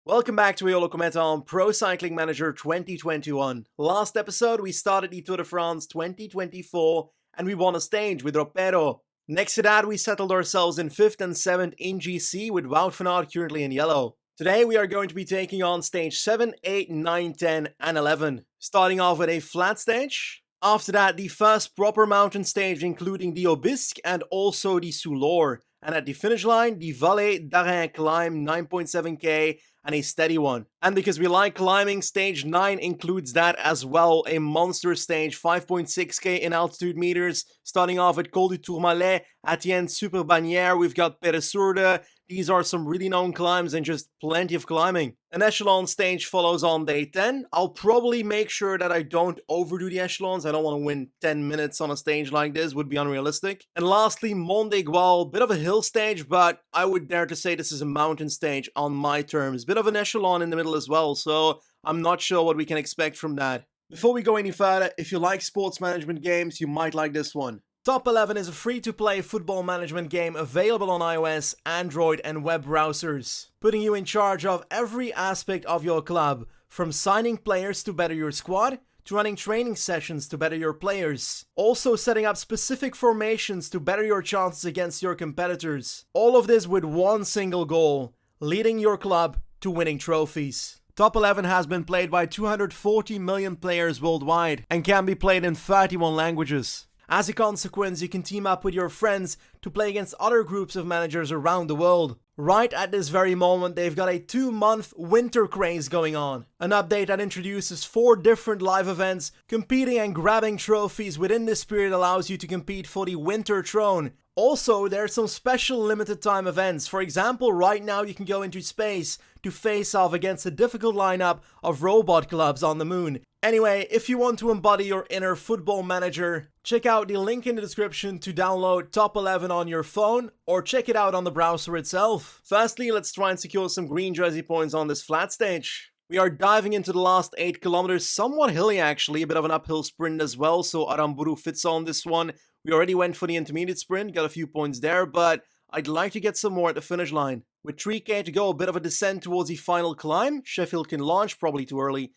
Welcome back to Eolo-Kometa on Pro Cycling Manager 2021. Last episode we started the Tour de France 2024 and we won a stage with Ropero. Next to that we settled ourselves in 5th and 7th in GC with Wout van Aert currently in yellow. Today we are going to be taking on stage 7, 8, 9, 10 and 11. Starting off with a flat stage. After that the first proper mountain stage including the Obisque and also the Soulor. And at the finish line the Vallée d'Arin climb 9.7k and a steady one. And because we like climbing, stage 9 includes that as well, a monster stage, 5.6k in altitude meters, starting off at Col du Tourmalet, at the end Super Bagnères, we've got Peresurde. These are some really known climbs and just plenty of climbing. An echelon stage follows on day 10. I'll probably make sure that I don't overdo the echelons. I don't want to win 10 minutes on a stage like this, would be unrealistic. And lastly, Mont d'Aiguille, bit of a hill stage, but I would dare to say this is a mountain stage on my terms. Bit of an echelon in the middle as well, so I'm not sure what we can expect from that. Before we go any further, if you like sports management games, you might like this one. Top 11 is a free-to-play football management game available on iOS, Android and web browsers, putting you in charge of every aspect of your club, from signing players to better your squad, to running training sessions to better your players, also setting up specific formations to better your chances against your competitors. All of this with one single goal, leading your club to winning trophies. Top 11 has been played by 240 million players worldwide and can be played in 31 languages. As a consequence, you can team up with your friends to play against other groups of managers around the world. Right at this very moment, they've got a 2-month winter craze going on. An update that introduces 4 different live events. Competing and grabbing trophies within this period allows you to compete for the winter throne. Also, there are some special limited time events. For example, right now you can go into space to face off against a difficult lineup of robot clubs on the moon. Anyway, if you want to embody your inner football manager, check out the link in the description to download Top 11 on your phone, or check it out on the browser itself. Firstly, let's try and secure some green jersey points on this flat stage. We are diving into the last 8 kilometers, somewhat hilly actually, a bit of an uphill sprint as well, so Aramburu fits on this one. We already went for the intermediate sprint, got a few points there, but I'd like to get some more at the finish line. With 3k to go, a bit of a descent towards the final climb. Sheffield can launch, probably too early.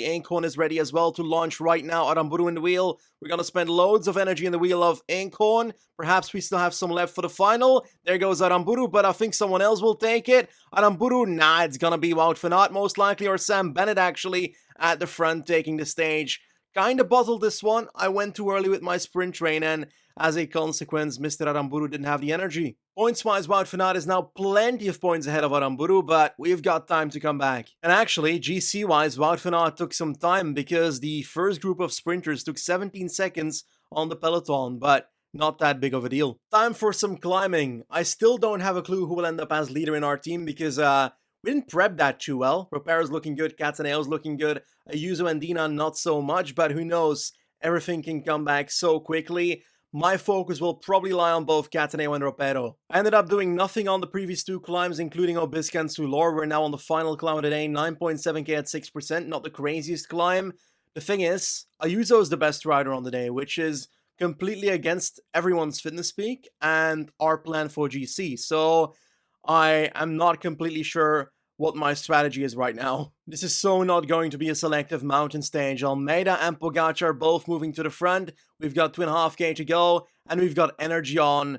Echelon is ready as well to launch right now. Aramburu in the wheel. We're gonna spend loads of energy in the wheel of Echelon. Perhaps we still have some left for the final. There goes Aramburu, but I think someone else will take it. Aramburu, nah, it's gonna be Wout van Aert most likely, or Sam Bennett actually at the front taking the stage. Kinda bottled this one. I went too early with my sprint train and as a consequence, Mr. Aramburu didn't have the energy. Points-wise, Wout van Aert is now plenty of points ahead of Aramburu, but we've got time to come back. And actually, GC-wise, Wout van Aert took some time because the first group of sprinters took 17 seconds on the peloton, but not that big of a deal. Time for some climbing. I still don't have a clue who will end up as leader in our team because we didn't prep that too well. Ropero's looking good, Cattaneo's looking good, Ayuso and Dina not so much, but who knows? Everything can come back so quickly. My focus will probably lie on both Cataneo and Ropero. I ended up doing nothing on the previous 2 climbs, including Obisque and Soulor. We're now on the final climb of the day, 9.7k at 6%, not the craziest climb. The thing is, Ayuso is the best rider on the day, which is completely against everyone's fitness peak and our plan for GC. So I am not completely sure what my strategy is right now. This is so not going to be a selective mountain stage. Almeida and POGAČAR both moving to the front. We've got 2.5k to go, and we've got energy on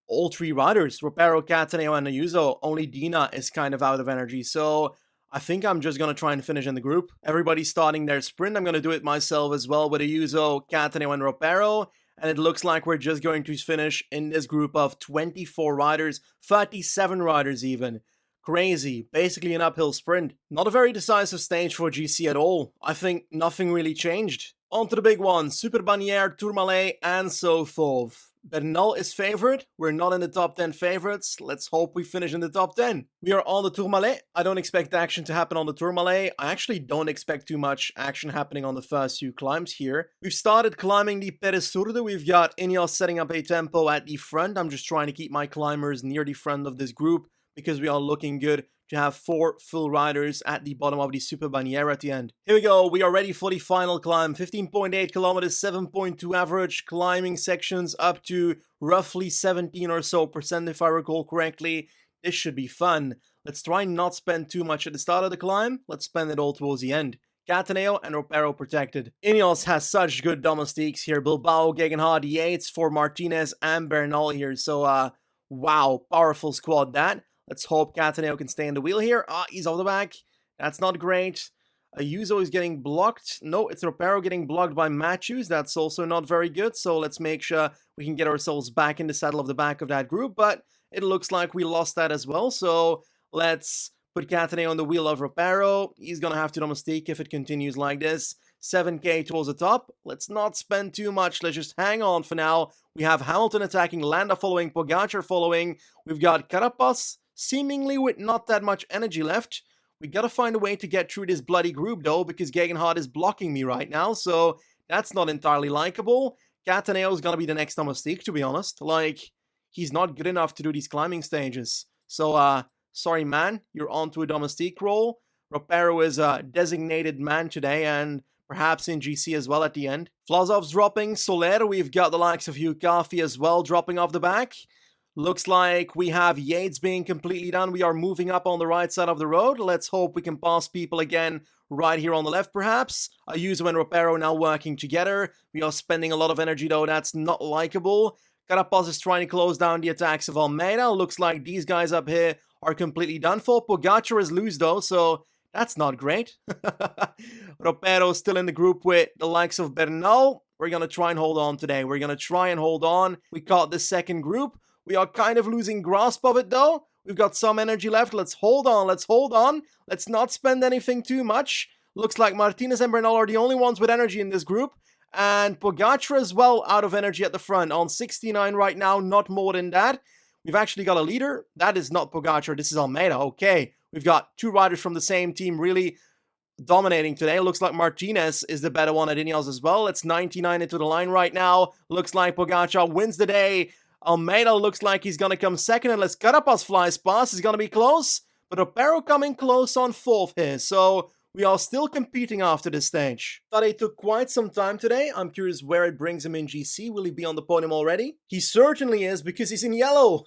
all 3 riders. Ropero, Cataneo, and Ayuso. Only Dina is kind of out of energy, so I think I'm just going to try and finish in the group. Everybody's starting their sprint. I'm going to do it myself as well with Ayuso, Cataneo, and Ropero. And it looks like we're just going to finish in this group of 24 riders, 37 riders even. Crazy, basically an uphill sprint. Not a very decisive stage for GC at all. I think nothing really changed. On to the big ones, Super Bagnères, Tourmalet, and so forth. Bernal is favored. We're not in the top 10 favorites. Let's hope we finish in the top 10. We are on the Tourmalet. I don't expect action to happen on the Tourmalet. I actually don't expect too much action happening on the first few climbs here. We've started climbing the Peresurde. We've got Ineos setting up a tempo at the front. I'm just trying to keep my climbers near the front of this group, because we are looking good to have 4 full riders at the bottom of the Super Bagnères at the end. Here we go, we are ready for the final climb. 15.8 kilometers, 7.2 average, climbing sections up to roughly 17 or so % if I recall correctly. This should be fun. let's try and not spend too much at the start of the climb. Let's spend it all towards the end. Cataneo and Ropero protected. Ineos has such good domestiques here. Bilbao, Gegenhardt, Yates for Martinez and Bernal here. So, wow, powerful squad that. Let's hope Cataneo can stay in the wheel here. He's off the back. That's not great. Ayuso is getting blocked. No, it's Ropero getting blocked by Matthews. That's also not very good. So let's make sure we can get ourselves back in the saddle of the back of that group. But it looks like we lost that as well. So let's put Cataneo on the wheel of Ropero. He's going to have to domestique if it continues like this. 7k towards the top. Let's not spend too much. Let's just hang on for now. We have Hamilton attacking, Landa following, POGAČAR following. We've got Carapaz seemingly with not that much energy left. We gotta find a way to get through this bloody group though, because Gegenhardt is blocking me right now, so that's not entirely likable. Cataneo is gonna be the next domestique, to be honest. Like, he's not good enough to do these climbing stages. So, sorry man, you're onto a domestique role. Ropero is a designated man today, and perhaps in GC as well at the end. Vlasov's dropping, Soler, we've got the likes of Hugh Coffey as well dropping off the back. Looks like we have Yates being completely done. We are moving up on the right side of the road. Let's hope we can pass people again right here on the left, perhaps. Ayuso and Ropero now working together. We are spending a lot of energy, though. That's not likable. Carapaz is trying to close down the attacks of Almeida. Looks like these guys up here are completely done for. POGAČAR is loose, though, so that's not great. Ropero still in the group with the likes of Bernal. We're going to try and hold on today. We're going to try and hold on. We caught the second group. We are kind of losing grasp of it, though. We've got some energy left. Let's hold on. Let's hold on. Let's not spend anything too much. Looks like Martinez and Bernal are the only ones with energy in this group. And POGAČAR as well out of energy at the front. On 69 right now, not more than that. We've actually got a leader. That is not POGAČAR. This is Almeida. Okay. We've got two riders from the same team really dominating today. Looks like Martinez is the better one at Ineos as well. It's 99 into the line right now. Looks like POGAČAR wins the day. Almeida looks like he's going to come second unless Carapaz flies past. He's going to be close, but Ropero coming close on fourth here. So we are still competing after this stage. Thought it took quite some time today. I'm curious where it brings him in GC. Will he be on the podium already? He certainly is because he's in yellow.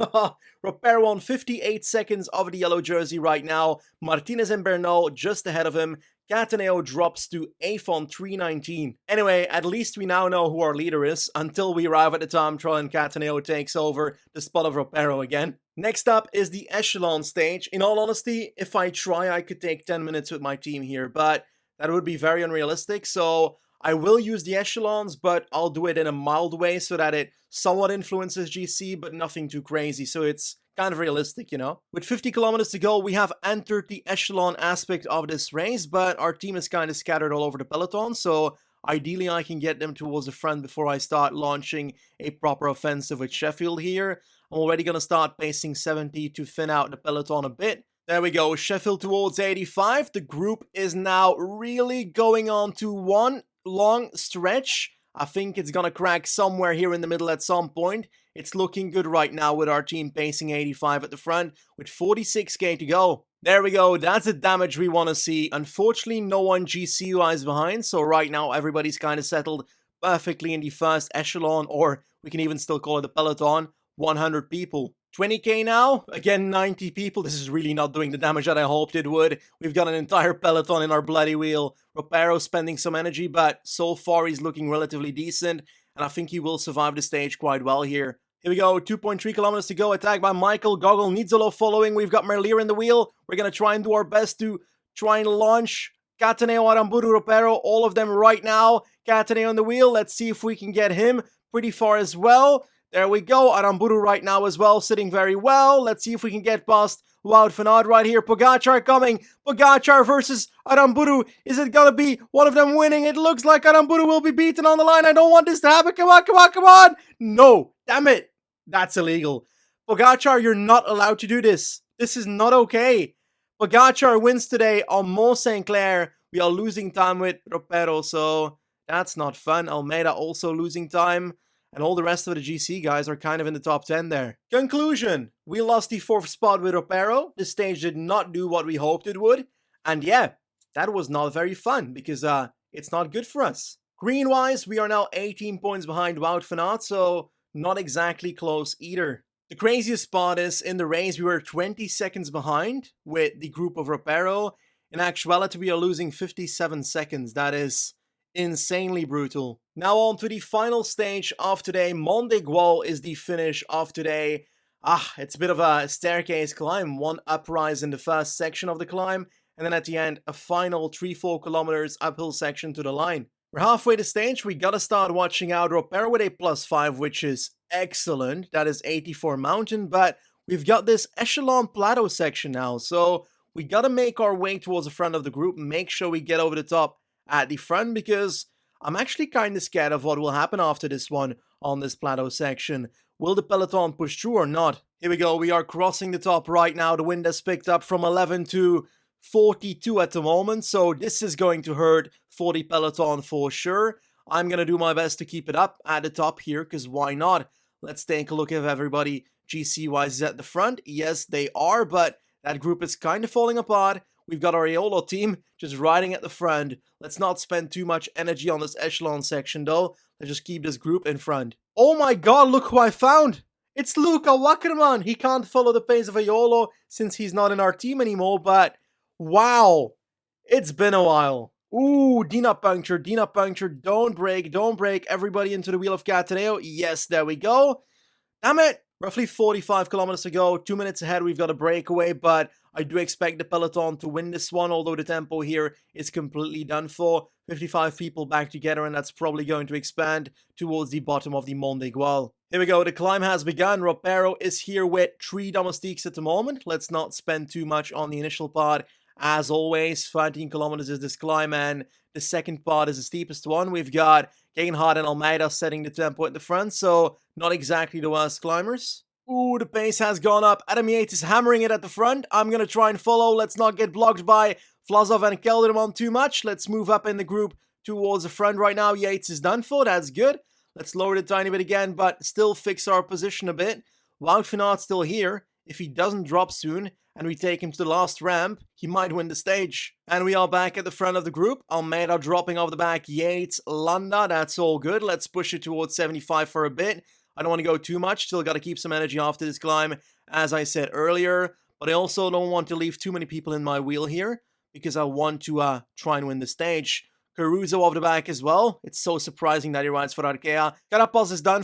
Ropero on 58 seconds of the yellow jersey right now. Martinez and Bernal just ahead of him. Cataneo drops to 8th on 319. Anyway, at least we now know who our leader is, until we arrive at the time trial and Cataneo takes over the spot of Ropero again. Next up is the echelon stage. In all honesty, if I try, I could take 10 minutes with my team here, but that would be very unrealistic, so I will use the echelons, but I'll do it in a mild way so that it somewhat influences GC, but nothing too crazy, so it's kind of realistic, you know? With 50 kilometers to go, we have entered the echelon aspect of this race, but our team is kind of scattered all over the peloton, so ideally I can get them towards the front before I start launching a proper offensive with Sheffield here. I'm already going to start pacing 70 to thin out the peloton a bit. There we go, Sheffield towards 85. The group is now really going on to one long stretch. I think it's going to crack somewhere here in the middle at some point. It's looking good right now with our team pacing 85 at the front with 46k to go. There we go, that's the damage we want to see. Unfortunately, no one GC-wise behind, so right now everybody's kind of settled perfectly in the first echelon, or we can even still call it the peloton, 100 people. 20k now, again 90 people. This is really not doing the damage that I hoped it would. We've got an entire peloton in our bloody wheel. Ropero spending some energy, but so far he's looking relatively decent, and I think he will survive the stage quite well here. Here we go, 2.3 kilometers to go, attacked by Michael, Gogol, Nizzolo following. We've got Merlier in the wheel. We're going to try and do our best to try and launch Cataneo, Aramburu, Ropero, all of them right now. Cataneo in the wheel, let's see if we can get him pretty far as well. There we go, Aramburu right now as well, sitting very well. Let's see if we can get past Wout van Aert right here. POGAČAR coming. POGAČAR versus Aramburu. Is it going to be one of them winning? It looks like Aramburu will be beaten on the line. I don't want this to happen. Come on, come on, come on. No, damn it. That's illegal. POGAČAR, you're not allowed to do this. This is not okay. POGAČAR wins today on Mont Saint Clair. We are losing time with Ropero, so that's not fun. Almeida also losing time. And all the rest of the GC guys are kind of in the top 10 there. Conclusion. We lost the 4th spot with Ropero. This stage did not do what we hoped it would. And yeah, that was not very fun because it's not good for us. Green-wise, we are now 18 points behind Wout van Aert, so not exactly close either. The craziest part is, in the race, we were 20 seconds behind with the group of Ropero. In actuality, we are losing 57 seconds. That is insanely brutal. Now on to the final stage of today. Monte Gual is the finish of today. It's a bit of a staircase climb. One uprise in the first section of the climb, and then at the end, a final 3-4 kilometers uphill section to the line. We're halfway the stage. We gotta start watching out. Ropero with a +5, which is excellent. That is 84 mountain, but we've got this echelon plateau section now, so we gotta make our way towards the front of the group, make sure we get over the top at the front, because I'm actually kind of scared of what will happen after this one on this plateau section. Will the peloton push through or not? Here we go, we are crossing the top right now. The wind has picked up from 11 to 42 at the moment, so this is going to hurt for the peloton for sure. I'm gonna do my best to keep it up at the top here, because why not? Let's take a look if everybody GC-wise is at the front. Yes, they are, but that group is kind of falling apart. We've got our Eolo team just riding at the front. Let's not spend too much energy on this echelon section though. Let's just keep this group in front. Oh my god, look who I found! It's Luca Wackerman! He can't follow the pace of Eolo since he's not in our team anymore, but wow! It's been a while. Ooh, Dina puncture, don't break, everybody into the wheel of Cataneo. Yes, there we go. Damn it! Roughly 45 kilometers to go, 2 minutes ahead, we've got a breakaway, but I do expect the peloton to win this one, although the tempo here is completely done for. 55 people back together, and that's probably going to expand towards the bottom of the Monte Gual. Here we go, the climb has begun. Ropero is here with 3 domestiques at the moment. Let's not spend too much on the initial part. As always, 13 kilometers is this climb, and the second part is the steepest one. We've got Gegenhardt and Almeida setting the tempo at the front, so not exactly the worst climbers. Ooh, the pace has gone up. Adam Yates is hammering it at the front. I'm gonna try and follow. Let's not get blocked by Vlasov and Kelderman too much. Let's move up in the group towards the front right now. Yates is done for. That's good. Let's lower it a tiny bit again, but still fix our position a bit. Wout van Aert's still here. If he doesn't drop soon, and we take him to the last ramp, he might win the stage. And we are back at the front of the group. Almeida dropping off the back, Yates, Landa, that's all good. Let's push it towards 75 for a bit. I don't want to go too much, still got to keep some energy after this climb, as I said earlier. But I also don't want to leave too many people in my wheel here, because I want to try and win the stage. Caruso off the back as well. It's so surprising that he rides for Arkea. Carapaz is done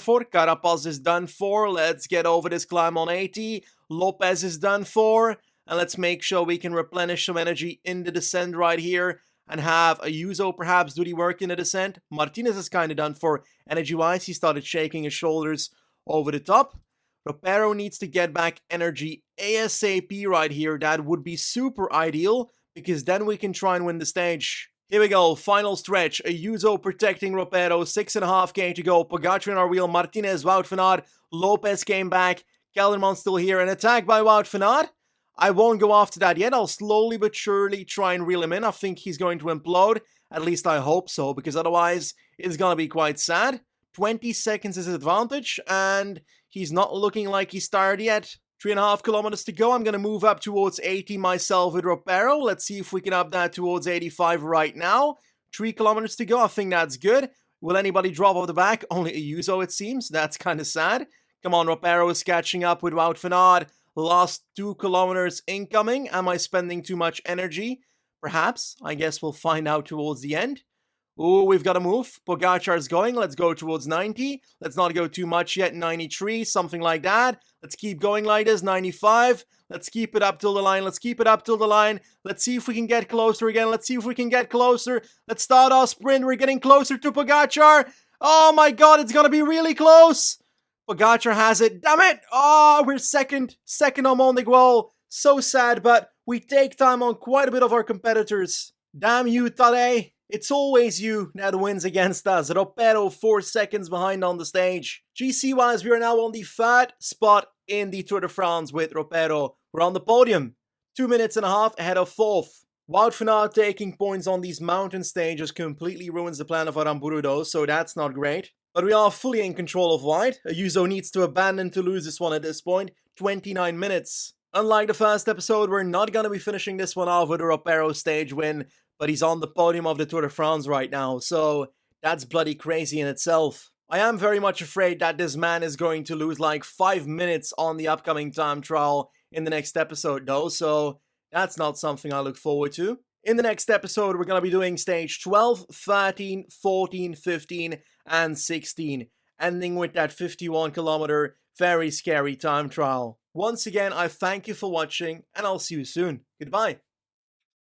for. Let's get over this climb on 80. Lopez is done for. And let's make sure we can replenish some energy in the descent right here. And have Ayuso perhaps do the work in the descent. Martinez is kind of done for energy-wise. He started shaking his shoulders over the top. Ropero needs to get back energy ASAP right here. That would be super ideal, because then we can try and win the stage. Here we go, final stretch. Ayuso protecting Ropero, 6.5k to go. POGAČAR in our wheel, Martinez, Wout van Aert. Lopez came back. Kelderman still here. An attack by Wout van Aert. I won't go after that yet. I'll slowly but surely try and reel him in. I think he's going to implode. At least I hope so, because otherwise it's going to be quite sad. 20 seconds is his advantage, and he's not looking like he's tired yet. 3.5 kilometers to go. I'm going to move up towards 80 myself with Ropero. Let's see if we can up that towards 85 right now. 3 kilometers to go. I think that's good. Will anybody drop off the back? Only Ayuso, it seems. That's kind of sad. Come on, Ropero is catching up with Wout van Aert. Last 2 kilometers incoming. Am I spending too much energy? Perhaps. I guess we'll find out towards the end. Ooh, we've got to move. POGAČAR's going. Let's go towards 90. Let's not go too much yet. 93, something like that. Let's keep going like this. 95. Let's keep it up till the line. Let's see if we can get closer again. Let's start our sprint. We're getting closer to POGAČAR. Oh my god, it's going to be really close. POGAČAR has it. Damn it. Oh, we're second on Monte Gual. So sad, but we take time on quite a bit of our competitors. Damn you, Tadej. It's always you that wins against us. Ropero 4 seconds behind on the stage. GC-wise, we are now on the 3rd spot in the Tour de France with Ropero. We're on the podium. 2.5 minutes ahead of 4th. Wout van Aert taking points on these mountain stages completely ruins the plan of Aramburu though, so that's not great. But we are fully in control of White. Ayuso needs to abandon to lose this one at this point. 29 minutes. Unlike the first episode, we're not going to be finishing this one off with a Ropero stage win, but he's on the podium of the Tour de France right now, so that's bloody crazy in itself. I am very much afraid that this man is going to lose like 5 minutes on the upcoming time trial in the next episode though, so that's not something I look forward to. In the next episode, we're going to be doing stage 12, 13, 14, 15, and 16, ending with that 51-kilometer, very scary time trial. Once again, I thank you for watching, and I'll see you soon. Goodbye.